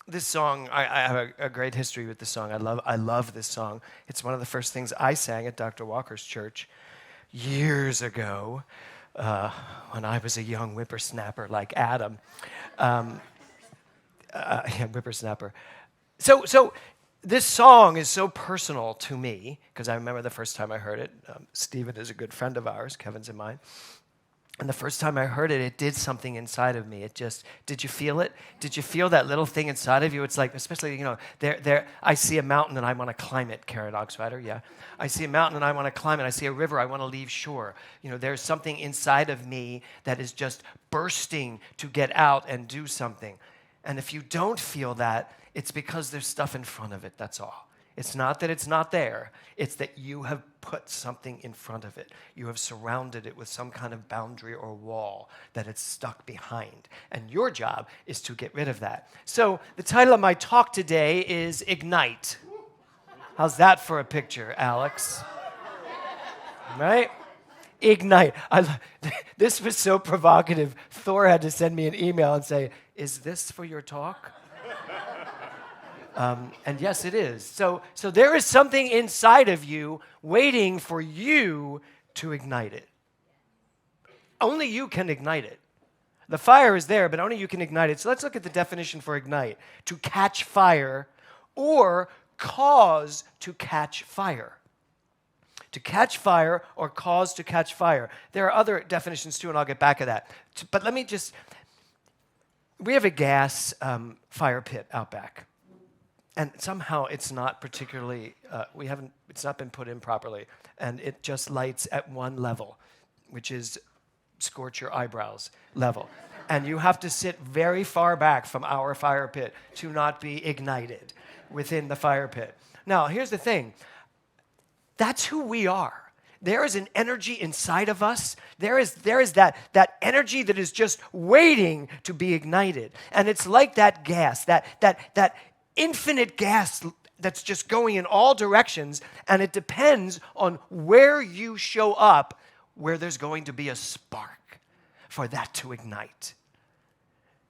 This song, I have a great history with this song. I love this song. It's one of the first things I sang at Dr. Walker's church years ago when I was a young whippersnapper like Adam. Yeah, whippersnapper. So this song is so personal to me because I remember the first time I heard it. Stephen is a good friend of ours, Kevin's and mine. And the first time I heard it, it did something inside of me. Did you feel it? Did you feel that little thing inside of you? It's like, especially, I see a mountain and I want to climb it, Karen Oxrider, yeah. I see a mountain and I want to climb it. I see a river, I want to leave shore. There's something inside of me that is just bursting to get out and do something. And if you don't feel that, it's because there's stuff in front of it, that's all. It's not that it's not there. It's that you have put something in front of it. You have surrounded it with some kind of boundary or wall that it's stuck behind. And your job is to get rid of that. So the title of my talk today is Ignite. How's that for a picture, Alex? Right? Ignite. This was so provocative. Thor had to send me an email and say, "Is this for your talk?" And yes, it is. So there is something inside of you waiting for you to ignite it. Only you can ignite it. The fire is there, but only you can ignite it. So let's look at the definition for ignite. To catch fire or cause to catch fire. To catch fire or cause to catch fire. There are other definitions too, and I'll get back to that. But we have a gas fire pit out back. And somehow it's not particularly, it's not been put in properly. And it just lights at one level, which is scorch your eyebrows level. And you have to sit very far back from our fire pit to not be ignited within the fire pit. Now, here's the thing. That's who we are. There is an energy inside of us. There is that energy that is just waiting to be ignited. And it's like that gas, that infinite gas that's just going in all directions, and it depends on where you show up, where there's going to be a spark for that to ignite.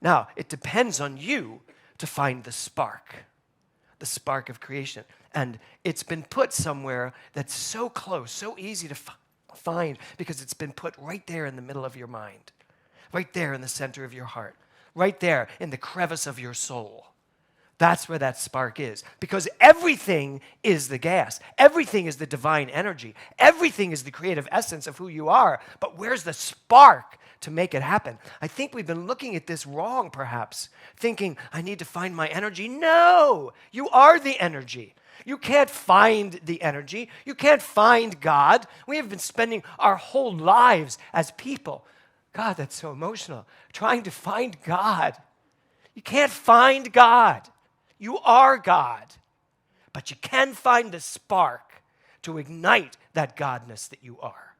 Now, it depends on you to find the spark of creation. And it's been put somewhere that's so close, so easy to find, because it's been put right there in the middle of your mind, right there in the center of your heart, right there in the crevice of your soul. That's where that spark is. Because everything is the gas. Everything is the divine energy. Everything is the creative essence of who you are. But where's the spark to make it happen? I think we've been looking at this wrong, perhaps. Thinking, I need to find my energy. No! You are the energy. You can't find the energy. You can't find God. We have been spending our whole lives as people. God, that's so emotional. Trying to find God. You can't find God. You are God, but you can find the spark to ignite that godness that you are.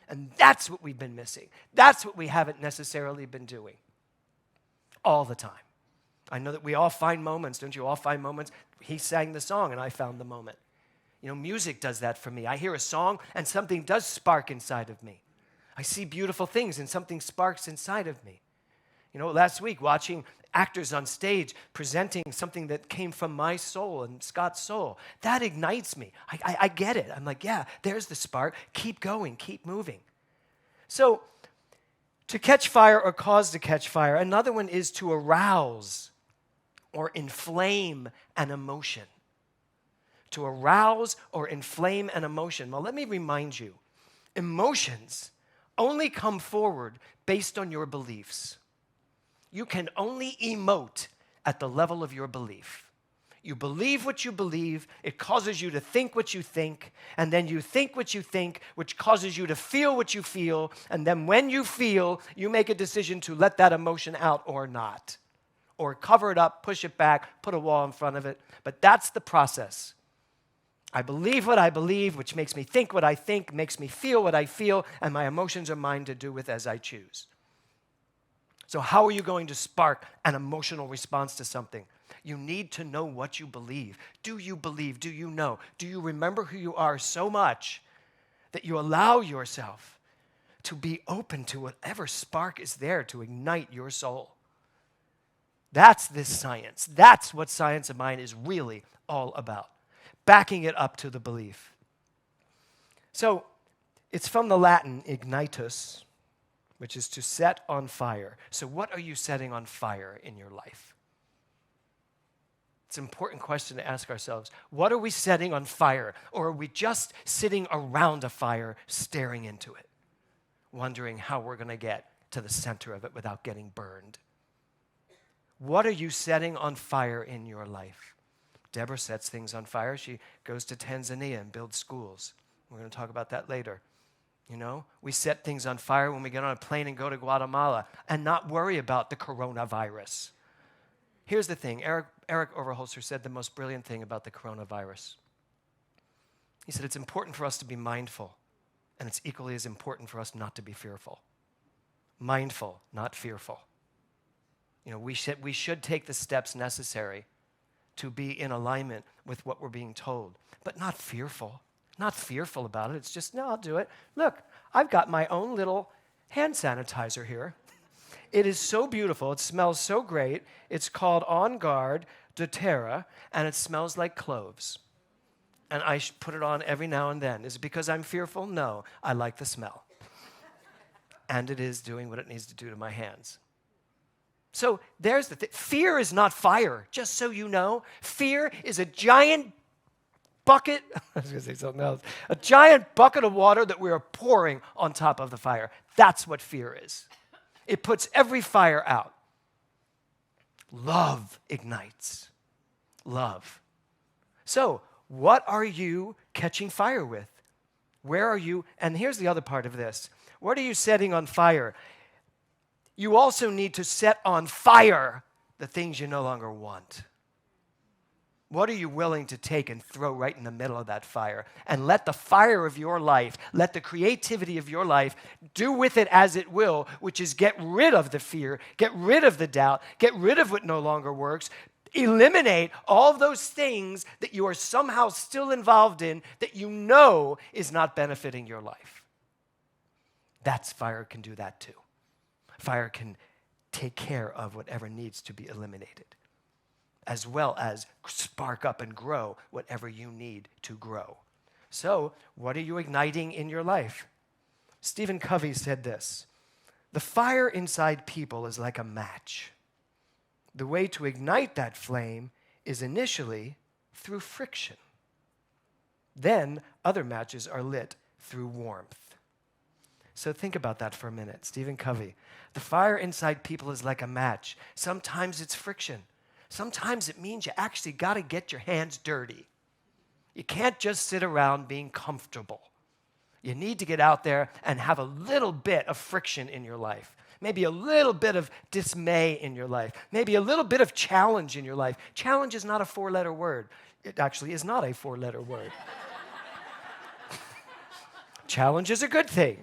And that's what we've been missing. That's what we haven't necessarily been doing all the time. I know that we all find moments. Don't you all find moments? He sang the song and I found the moment. Music does that for me. I hear a song and something does spark inside of me. I see beautiful things and something sparks inside of me. Last week, watching actors on stage presenting something that came from my soul and Scott's soul, that ignites me. I get it. I'm like, yeah, there's the spark. Keep going. Keep moving. So, to catch fire or cause to catch fire. Another one is to arouse or inflame an emotion. To arouse or inflame an emotion. Well, let me remind you, emotions only come forward based on your beliefs. You can only emote at the level of your belief. You believe what you believe, it causes you to think what you think, and then you think what you think, which causes you to feel what you feel, and then when you feel, you make a decision to let that emotion out or not. Or cover it up, push it back, put a wall in front of it. But that's the process. I believe what I believe, which makes me think what I think, makes me feel what I feel, and my emotions are mine to do with as I choose. So how are you going to spark an emotional response to something? You need to know what you believe. Do you believe? Do you know? Do you remember who you are so much that you allow yourself to be open to whatever spark is there to ignite your soul? That's this science. That's what science of mind is really all about. Backing it up to the belief. So it's from the Latin ignitus, which is to set on fire. So what are you setting on fire in your life? It's an important question to ask ourselves. What are we setting on fire? Or are we just sitting around a fire staring into it, wondering how we're going to get to the center of it without getting burned? What are you setting on fire in your life? Deborah sets things on fire. She goes to Tanzania and builds schools. We're going to talk about that later. You know, we set things on fire when we get on a plane and go to Guatemala and not worry about the coronavirus. Here's the thing. Eric Overholser said the most brilliant thing about the coronavirus. He said it's important for us to be mindful, and it's equally as important for us not to be fearful. Mindful, not fearful. You know, we should take the steps necessary to be in alignment with what we're being told, but not fearful. Not fearful about it. It's just, no, I'll do it. Look, I've got my own little hand sanitizer here. It is so beautiful. It smells so great. It's called On Guard doTERRA, and it smells like cloves. And I put it on every now and then. Is it because I'm fearful? No, I like the smell. And it is doing what it needs to do to my hands. So there's the thing. Fear is not fire, just so you know. Fear is a giant bucket, I was going to say something else, a giant bucket of water that we are pouring on top of the fire. That's what fear is. It puts every fire out. Love ignites. Love. So, what are you catching fire with? Where are you? And here's the other part of this. What are you setting on fire? You also need to set on fire the things you no longer want. What are you willing to take and throw right in the middle of that fire? And let the fire of your life, let the creativity of your life do with it as it will, which is get rid of the fear, get rid of the doubt, get rid of what no longer works, eliminate all of those things that you are somehow still involved in that you know is not benefiting your life. That's fire can do that too. Fire can take care of whatever needs to be eliminated, as well as spark up and grow whatever you need to grow. So, what are you igniting in your life? Stephen Covey said this: the fire inside people is like a match. The way to ignite that flame is initially through friction. Then other matches are lit through warmth. So think about that for a minute. Stephen Covey. The fire inside people is like a match. Sometimes it's friction. Sometimes it means you actually got to get your hands dirty. You can't just sit around being comfortable. You need to get out there and have a little bit of friction in your life. Maybe a little bit of dismay in your life. Maybe a little bit of challenge in your life. Challenge is not a 4-letter word. It actually is not a 4-letter word. Challenge is a good thing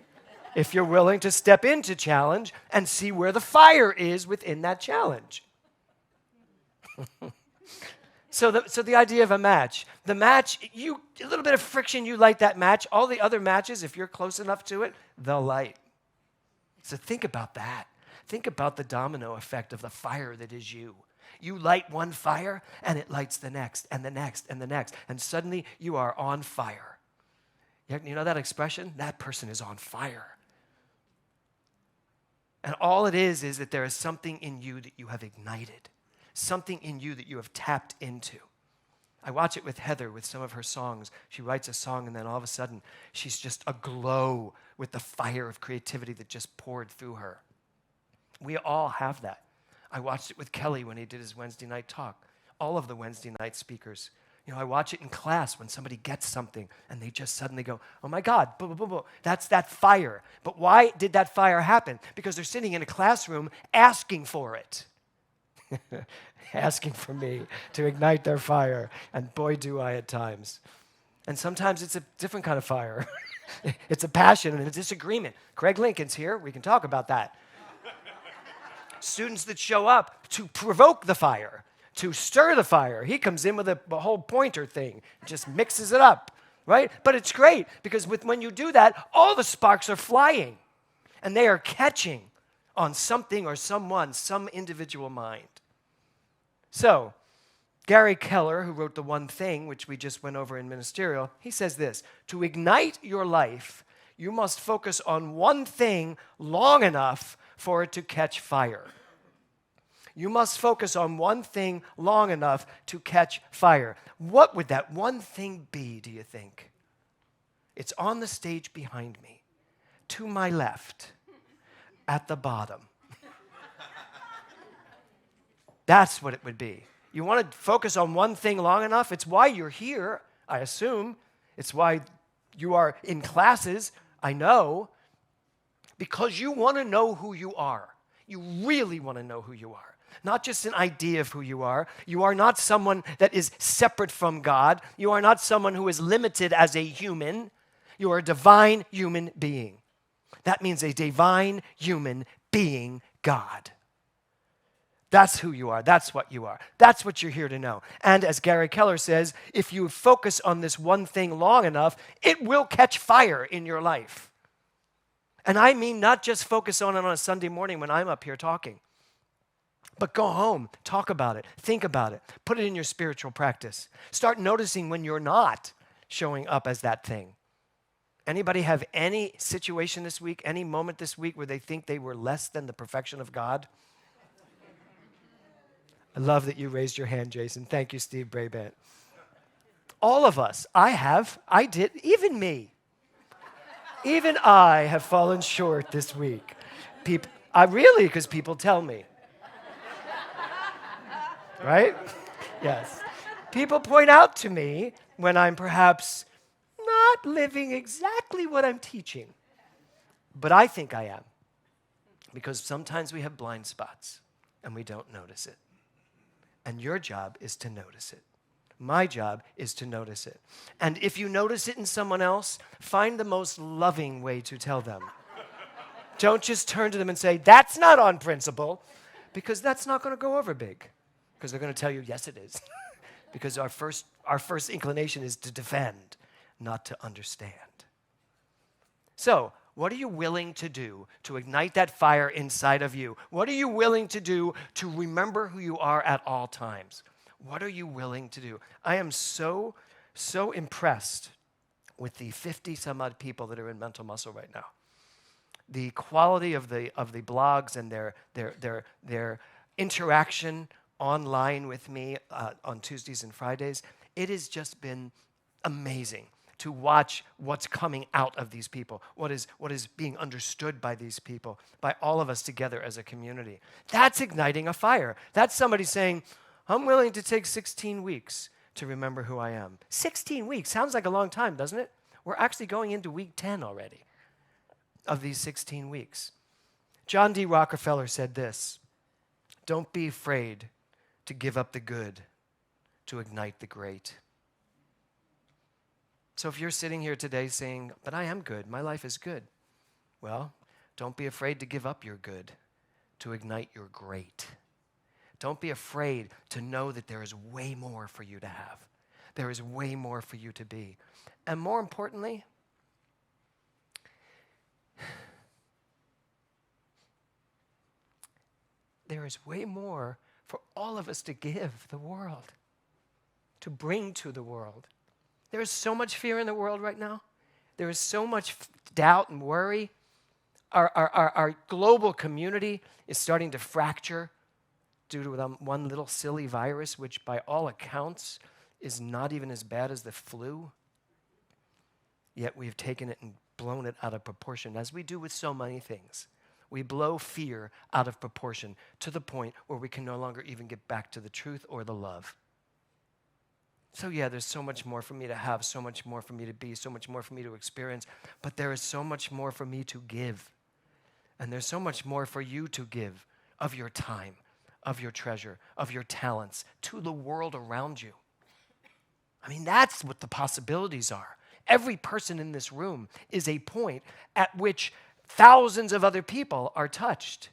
if you're willing to step into challenge and see where the fire is within that challenge. So the idea of a match. The match, a little bit of friction, you light that match. All the other matches, if you're close enough to it, they'll light. So think about that. Think about the domino effect of the fire that is you. You light one fire, and it lights the next, and the next, and the next. And suddenly, you are on fire. You know that expression? That person is on fire. And all it is that there is something in you that you have ignited. Something in you that you have tapped into. I watch it with Heather with some of her songs. She writes a song and then all of a sudden she's just aglow with the fire of creativity that just poured through her. We all have that. I watched it with Kelly when he did his Wednesday night talk. All of the Wednesday night speakers. You know, I watch it in class when somebody gets something and they just suddenly go, oh my God, boom, boom, boom, boom. That's that fire. But why did that fire happen? Because they're sitting in a classroom asking for it. Asking for me to ignite their fire. And boy, do I at times. And sometimes it's a different kind of fire. It's a passion and a disagreement. Craig Lincoln's here. We can talk about that. Students that show up to provoke the fire, to stir the fire. He comes in with a whole pointer thing, just mixes it up, right? But it's great because when you do that, all the sparks are flying and they are catching on something or someone, some individual mind. So, Gary Keller, who wrote The One Thing, which we just went over in Ministerial, he says this: to ignite your life, you must focus on one thing long enough for it to catch fire. You must focus on one thing long enough to catch fire. What would that one thing be, do you think? It's on the stage behind me, to my left, at the bottom. That's what it would be. You want to focus on one thing long enough? It's why you're here, I assume. It's why you are in classes, I know, because you want to know who you are. You really want to know who you are. Not just an idea of who you are. You are not someone that is separate from God. You are not someone who is limited as a human. You are a divine human being. That means a divine human being God. That's who you are. That's what you are. That's what you're here to know. And as Gary Keller says, if you focus on this one thing long enough, it will catch fire in your life. And I mean not just focus on it on a Sunday morning when I'm up here talking, but go home, talk about it, think about it, put it in your spiritual practice. Start noticing when you're not showing up as that thing. Anybody have any situation this week, any moment this week where they think they were less than the perfection of God? I love that you raised your hand, Jason. Thank you, Steve Brabant. All of us, I did, even me. Even I have fallen short this week. Because people tell me. Right? Yes. People point out to me when I'm perhaps not living exactly what I'm teaching. But I think I am. Because sometimes we have blind spots and we don't notice it. And your job is to notice it. My job is to notice it. And if you notice it in someone else, find the most loving way to tell them. Don't just turn to them and say, that's not on principle, because that's not going to go over big. Because they're going to tell you, yes, it is. Because our first inclination is to defend, not to understand. So, what are you willing to do to ignite that fire inside of you? What are you willing to do to remember who you are at all times? What are you willing to do? I am so impressed with the 50 some odd people that are in Mental Muscle right now. The quality of the blogs and their interaction online with me on Tuesdays and Fridays, it has just been amazing to watch what's coming out of these people, what is being understood by these people, by all of us together as a community. That's igniting a fire. That's somebody saying, I'm willing to take 16 weeks to remember who I am. 16 weeks sounds like a long time, doesn't it? We're actually going into week 10 already of these 16 weeks. John D. Rockefeller said this: don't be afraid to give up the good to ignite the great. So if you're sitting here today saying, but I am good, my life is good, well, don't be afraid to give up your good to ignite your great. Don't be afraid to know that there is way more for you to have. There is way more for you to be. And more importantly, there is way more for all of us to give the world, to bring to the world. There is so much fear in the world right now. There is so much doubt and worry. Our global community is starting to fracture due to one little silly virus, which by all accounts is not even as bad as the flu. Yet we've taken it and blown it out of proportion, as we do with so many things. We blow fear out of proportion to the point where we can no longer even get back to the truth or the love. So yeah, there's so much more for me to have, so much more for me to be, so much more for me to experience, but there is so much more for me to give. And there's so much more for you to give of your time, of your treasure, of your talents to the world around you. I mean, that's what the possibilities are. Every person in this room is a point at which thousands of other people are touched.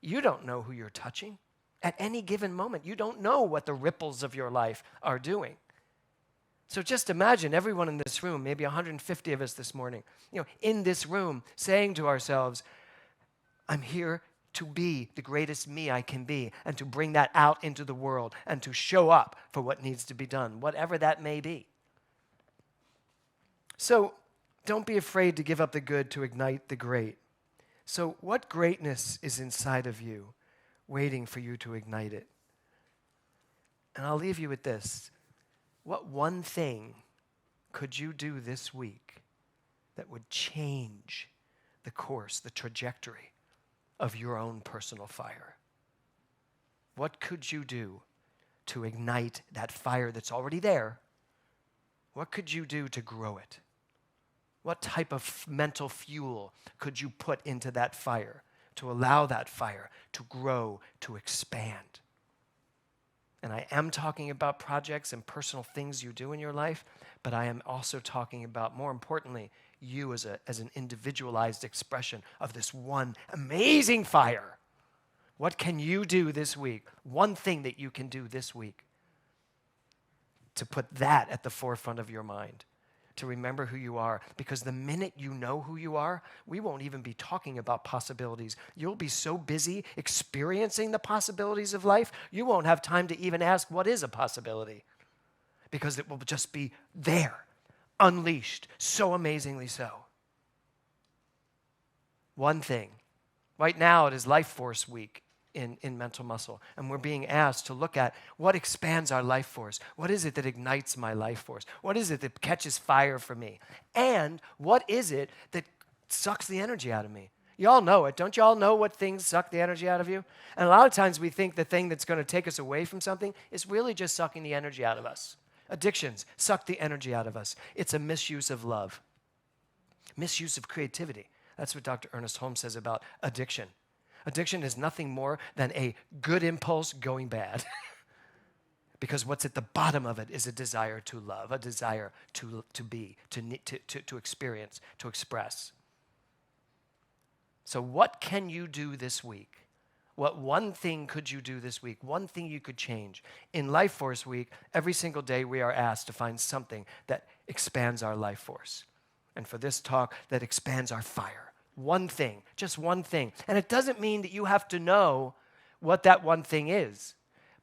You don't know who you're touching. At any given moment, you don't know what the ripples of your life are doing. So just imagine everyone in this room, maybe 150 of us this morning, in this room, saying to ourselves, I'm here to be the greatest me I can be and to bring that out into the world and to show up for what needs to be done, whatever that may be. So don't be afraid to give up the good to ignite the great. So what greatness is inside of you waiting for you to ignite it? And I'll leave you with this. What one thing could you do this week that would change the course, the trajectory of your own personal fire? What could you do to ignite that fire that's already there? What could you do to grow it? What type of mental fuel could you put into that fire to allow that fire to grow, to expand? And I am talking about projects and personal things you do in your life, but I am also talking about, more importantly, you as an individualized expression of this one amazing fire. What can you do this week? One thing that you can do this week to put that at the forefront of your mind, to remember who you are. Because the minute you know who you are, we won't even be talking about possibilities. You'll be so busy experiencing the possibilities of life, you won't have time to even ask what is a possibility, because it will just be there, unleashed, so amazingly so. One thing. Right now it is Life Force Week in Mental Muscle, and we're being asked to look at what expands our life force. What is it that ignites my life force? What is it that catches fire for me? And what is it that sucks the energy out of me? You all know it. Don't you all know what things suck the energy out of you? And a lot of times we think the thing that's going to take us away from something is really just sucking the energy out of us. Addictions suck the energy out of us. It's a misuse of love, misuse of creativity. That's what Dr. Ernest Holmes says about addiction. Addiction is nothing more than a good impulse going bad. Because what's at the bottom of it is a desire to love, a desire to be, to experience, to express. So what can you do this week? What one thing could you do this week? One thing you could change. In Life Force Week, every single day we are asked to find something that expands our life force. And for this talk, that expands our fire. One thing, just one thing. And it doesn't mean that you have to know what that one thing is,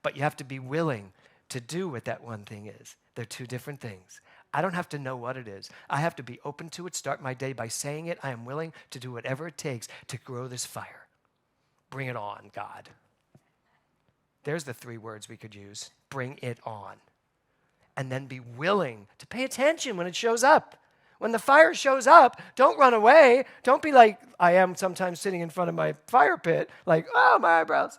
but you have to be willing to do what that one thing is. They're two different things. I don't have to know what it is. I have to be open to it, start my day by saying it. I am willing to do whatever it takes to grow this fire. Bring it on, God. There's the three words we could use. Bring it on. And then be willing to pay attention when it shows up. When the fire shows up, don't run away. Don't be like I am sometimes sitting in front of my fire pit, like, oh, my eyebrows.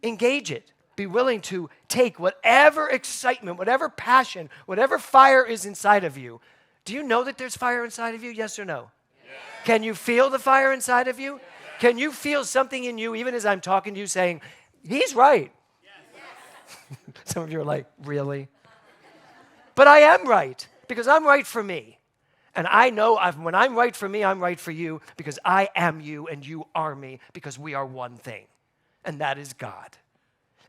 Engage it. Be willing to take whatever excitement, whatever passion, whatever fire is inside of you. Do you know that there's fire inside of you? Yes or no? Yes. Can you feel the fire inside of you? Yes. Can you feel something in you, even as I'm talking to you, saying, he's right? Yes. Some of you are like, really? But I am right, because I'm right for me. And I know when I'm right for me, I'm right for you, because I am you and you are me, because we are one thing, and that is God.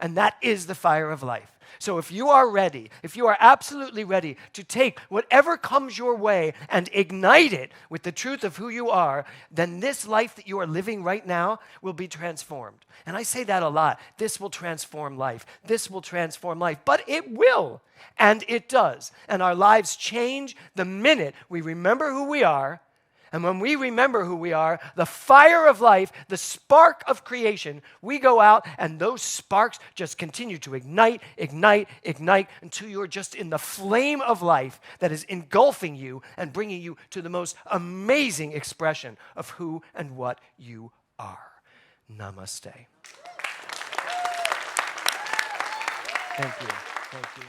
And that is the fire of life. So if you are ready, if you are absolutely ready to take whatever comes your way and ignite it with the truth of who you are, then this life that you are living right now will be transformed. And I say that a lot. This will transform life. This will transform life. But it will. And it does. And our lives change the minute we remember who we are. And when we remember who we are, the fire of life, the spark of creation, we go out and those sparks just continue to ignite, ignite, ignite until you're just in the flame of life that is engulfing you and bringing you to the most amazing expression of who and what you are. Namaste. Thank you. Thank you.